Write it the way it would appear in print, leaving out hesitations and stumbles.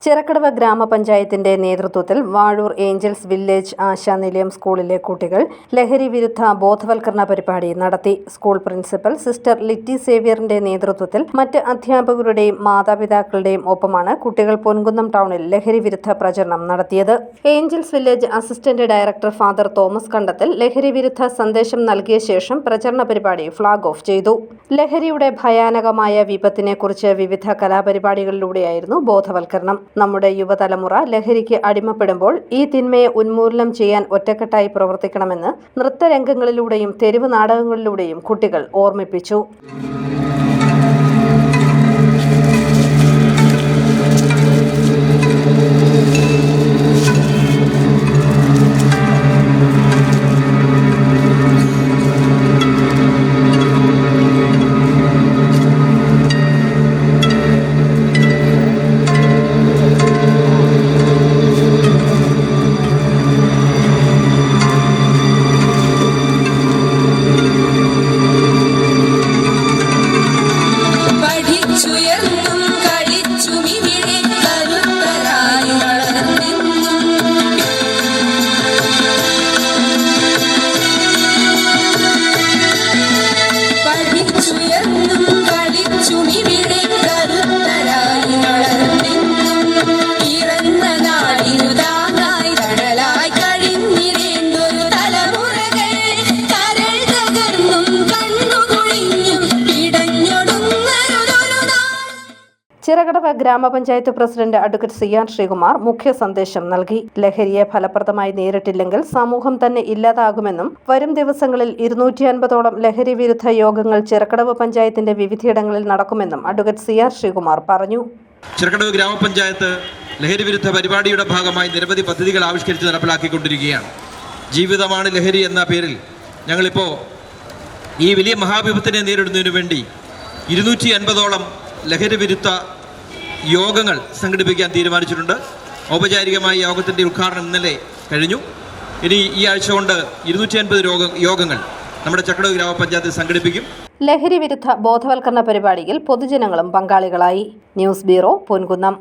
ചിറക്കടവ് ഗ്രാമപഞ്ചായത്തിന്റെ നേതൃത്വത്തിൽ Vazhoor Angeles village ആശാനിലയം സ്കൂളിലെ കുട്ടികൾ ലഹരി വിരുദ്ധ ബോധവൽക്കരണ പരിപാടി നടത്തി. സ്കൂൾ പ്രിൻസിപ്പൽ സിസ്റ്റർ ലിറ്റി സേവ്യറിന്റെ നേതൃത്വത്തിൽ മറ്റ് അധ്യാപകരുടെയും മാതാപിതാക്കളുടെയും ഒപ്പമാണ് കുട്ടികൾ പൊൻകുന്നം ടൗണിൽ ലഹരി വിരുദ്ധ പ്രചരണം നടത്തിയത്. Angels village assistant director father Thomas Kandathil ലഹരി വിരുദ്ധ സന്ദേശം നൽകിയ ശേഷം പ്രചരണ പരിപാടി ഫ്ളാഗ് ഓഫ് ചെയ്തു. ലഹരിയുടെ ഭയാനകമായ വിപത്തിനെക്കുറിച്ച് വിവിധ കലാപരിപാടികളിലൂടെയായിരുന്നു ബോധവൽക്കരണം. നമ്മുടെ യുവതലമുറ ലഹരിക്ക് അടിമപ്പെടുമ്പോൾ ഈ തിന്മയെ ഉന്മൂലനം ചെയ്യാൻ ഒറ്റക്കെട്ടായി പ്രവർത്തിക്കണമെന്ന് നൃത്തരംഗങ്ങളിലൂടെയും തെരുവ് നാടകങ്ങളിലൂടെയും കുട്ടികൾ ഓർമ്മിപ്പിച്ചു. ചിറക്കടവ് ഗ്രാമപഞ്ചായത്ത് പ്രസിഡന്റ് അഡ്വക്കേറ്റ് CR ശ്രീകുമാർ മുഖ്യ സന്ദേശം നൽകി. ലഹരിയെ ഫലപ്രദമായി നേരിട്ടില്ലെങ്കിൽ സമൂഹം തന്നെ ഇല്ലാതാകുമെന്നും വരും ദിവസങ്ങളിൽ 250ഓളം ലഹരി വിരുദ്ധ യോഗങ്ങൾ ചിറക്കടവ് പഞ്ചായത്തിന്റെ വിവിധയിടങ്ങളിൽ നടക്കുമെന്നും അഡ്വക്കേറ്റ് CR ശ്രീകുമാർ പറഞ്ഞു. ചിറക്കടവ് ഗ്രാമപഞ്ചായത്ത് ലഹരി വിരുദ്ധ പരിപാടിയുടെ ഭാഗമായി നിരവധി പദ്ധതികൾ ആവിഷ്കരിച്ച് നടപ്പിലാക്കിക്കൊണ്ടിരിക്കുകയാണ്. ജീവിതമാണ് ലഹരി എന്ന പേരിൽ ഞങ്ങളിപ്പോൾ ഈ വലിയ മഹാവിപത്തിനെ നേരിടുന്നതിനു വേണ്ടി 250ഓളം ലഹരി വിരുദ്ധ യോഗങ്ങൾ സംഘടിപ്പിക്കാൻ തീരുമാനിച്ചിട്ടുണ്ട്. ഔപചാരികമായി യോഗത്തിൻ്റെ ഉദ്ഘാടനം ഇന്നലെ കഴിഞ്ഞു. ഇനി ഈ ആഴ്ച കൊണ്ട് 250 യോഗങ്ങൾ നമ്മുടെ ചിറക്കടവ് ഗ്രാമപഞ്ചായത്തിൽ സംഘടിപ്പിക്കും. ലഹരി വിരുദ്ധ ബോധവൽക്കരണ പരിപാടിയിൽ പൊതുജനങ്ങളും പങ്കാളികളായി. News bureau, Ponkunnam.